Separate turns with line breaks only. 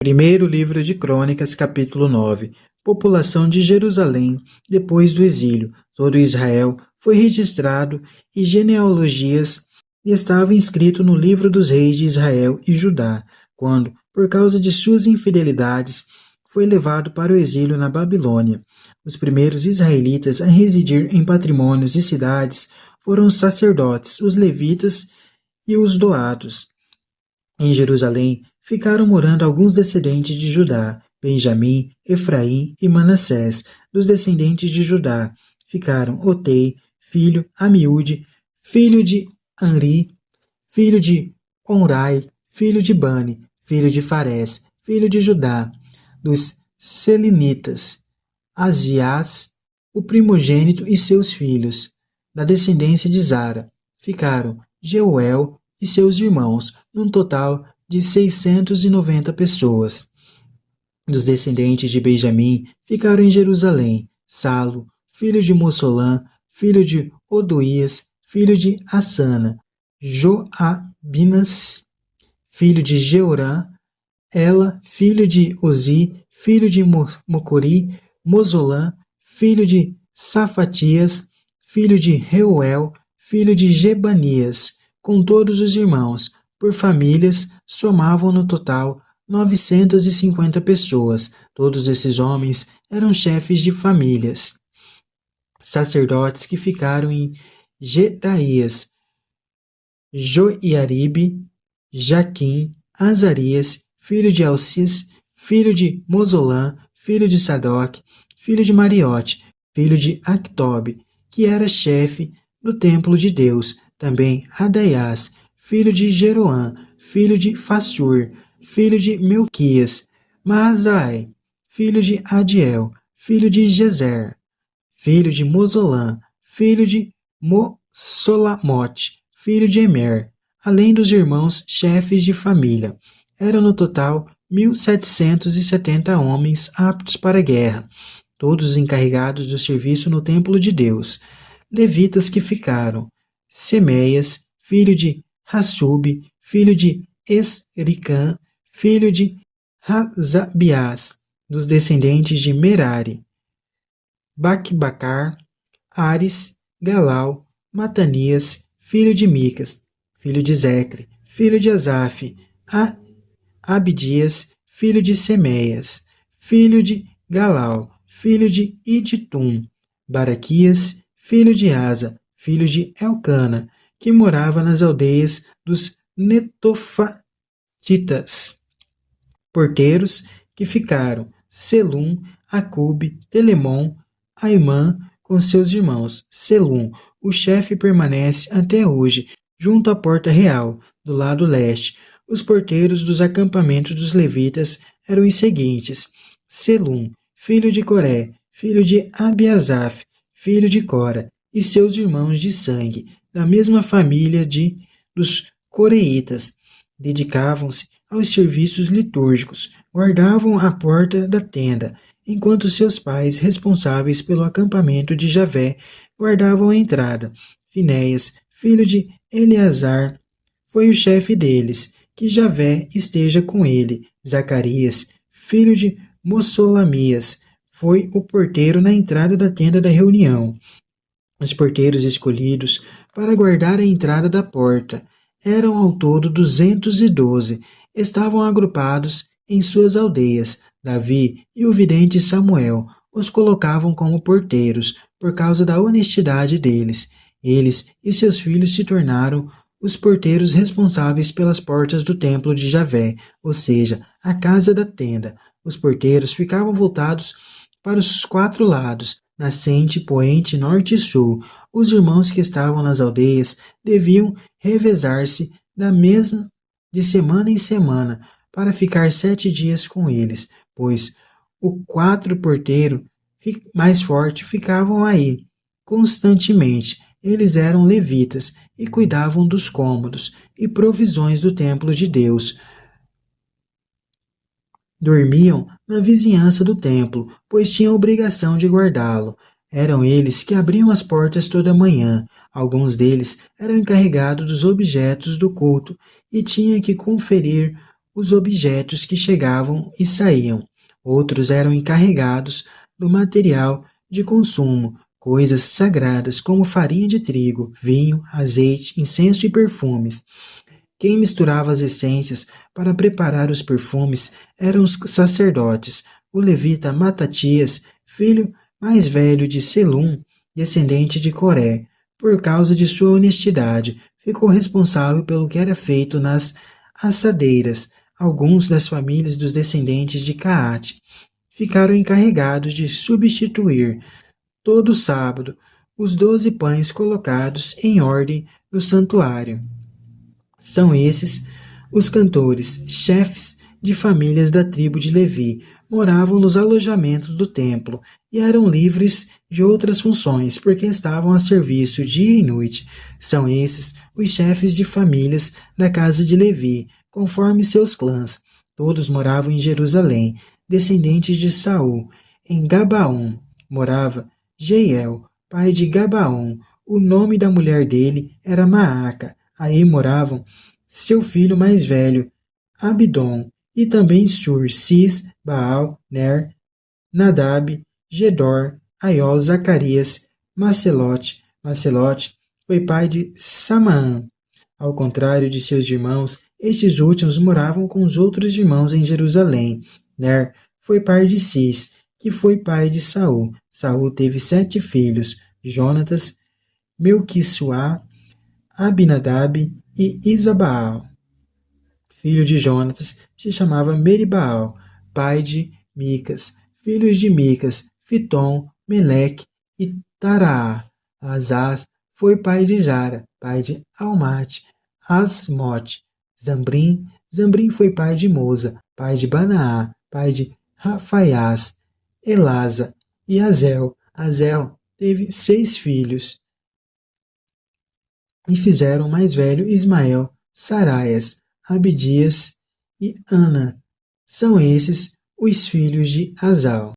Primeiro livro de Crônicas, capítulo 9. População de Jerusalém depois do exílio. Todo Israel foi registrado e genealogias estava inscrito no livro dos reis de Israel e Judá, quando, por causa de suas infidelidades, foi levado para o exílio na Babilônia. Os primeiros israelitas a residir em patrimônios e cidades foram os sacerdotes, os levitas e os doados. Em Jerusalém ficaram morando alguns descendentes de Judá, Benjamim, Efraim e Manassés. Dos descendentes de Judá ficaram Otei, filho Amiúde, filho de Anri, filho de Onrai, filho de Bani, filho de Farés, filho de Judá. Dos Selinitas, Azias, o primogênito e seus filhos. Da descendência de Zara ficaram Jeuel e seus irmãos, num total de 690 pessoas. Dos descendentes de Benjamim ficaram em Jerusalém Salo, filho de Mossolã, filho de Odoías, filho de Assana, Joabinas, filho de Jeorã, Ela, filho de Uzi, filho de Mocori, Mosolã, filho de Safatias, filho de Reuel, filho de Gebanias, com todos os irmãos, por famílias, somavam no total 950 pessoas. Todos esses homens eram chefes de famílias. Sacerdotes que ficaram em Gedaías, Joiaribe, Jaquim, Azarias, filho de Alcis, filho de Mosolã, filho de Sadoc, filho de Mariote, filho de Actobe, que era chefe do templo de Deus. Também Adaias, filho de Jeroã, filho de Fassur, filho de Melquias, Maazai, filho de Adiel, filho de Jezer, filho de Mosolã, filho de Mossolamote, filho de Emer, além dos irmãos chefes de família. Eram no total 1.770 homens aptos para a guerra, todos encarregados do serviço no templo de Deus. Levitas que ficaram: Semeias, filho de Hassub, filho de Esricã, filho de Hazabias, dos descendentes de Merari, Bacbacar, Ares, Galal, Matanias, filho de Micas, filho de Zecre, filho de Asaf, Abdias, filho de Semeias, filho de Galal, filho de Iditum, Baraquias, filho de Asa, filho de Elcana, que morava nas aldeias dos Netofatitas. Porteiros que ficaram: Selum, Acube, Telemon, Aimã, com seus irmãos. Selum, o chefe, permanece até hoje, junto à porta real, do lado leste. Os porteiros dos acampamentos dos levitas eram os seguintes: Selum, filho de Coré, filho de Abiasaf, filho de Cora, e seus irmãos de sangue, da mesma família dos coreitas. Dedicavam-se aos serviços litúrgicos, guardavam a porta da tenda, enquanto seus pais, responsáveis pelo acampamento de Javé, guardavam a entrada. Finéias, filho de Eleazar, foi o chefe deles. Que Javé esteja com ele. Zacarias, filho de Mossolamias, foi o porteiro na entrada da tenda da reunião. Os porteiros escolhidos para guardar a entrada da porta eram ao todo 212. Estavam agrupados em suas aldeias. Davi e o vidente Samuel os colocavam como porteiros por causa da honestidade deles. Eles e seus filhos se tornaram os porteiros responsáveis pelas portas do templo de Javé, ou seja, a casa da tenda. Os porteiros ficavam voltados para os 4 lados, nascente, poente, norte e sul. Os irmãos que estavam nas aldeias deviam revezar-se da mesma de semana em semana para ficar 7 dias com eles, pois o 4 porteiro mais forte ficavam aí constantemente. Eles eram levitas e cuidavam dos cômodos e provisões do templo de Deus. Dormiam na vizinhança do templo, pois tinham a obrigação de guardá-lo. Eram eles que abriam as portas toda manhã. Alguns deles eram encarregados dos objetos do culto e tinham que conferir os objetos que chegavam e saíam. Outros eram encarregados do material de consumo, coisas sagradas como farinha de trigo, vinho, azeite, incenso e perfumes. Quem misturava as essências para preparar os perfumes eram os sacerdotes. O levita Matatias, filho mais velho de Selum, descendente de Coré, por causa de sua honestidade, ficou responsável pelo que era feito nas assadeiras. Alguns das famílias dos descendentes de Caate ficaram encarregados de substituir, todo sábado, os 12 pães colocados em ordem no santuário. São esses os cantores, chefes de famílias da tribo de Levi, moravam nos alojamentos do templo e eram livres de outras funções, porque estavam a serviço dia e noite. São esses os chefes de famílias da casa de Levi, conforme seus clãs. Todos moravam em Jerusalém, descendentes de Saul. Em Gabaon morava Jeiel, pai de Gabaon. O nome da mulher dele era Maaca. Aí moravam seu filho mais velho, Abidom, e também Sur, Cis, Baal, Ner, Nadab, Gedor, Aiol, Zacarias, Macelote. Macelote foi pai de Samaã. Ao contrário de seus irmãos, estes últimos moravam com os outros irmãos em Jerusalém. Ner foi pai de Cis, que foi pai de Saul. Saul teve 7 filhos, Jonatas, Melquissuá, Abinadab e Isabaal. Filho de Jonatas se chamava Meribaal, pai de Micas. Filhos de Micas, Fitom, Meleque e Taraá. Azaz foi pai de Jara, pai de Almate, Asmote. Zambrim foi pai de Moza, pai de Banaá, pai de Rafaiás, Elasa e Azel. Azel teve 6 filhos e fizeram o mais velho Ismael, Saraias, Abdias e Ana. São esses os filhos de Azal.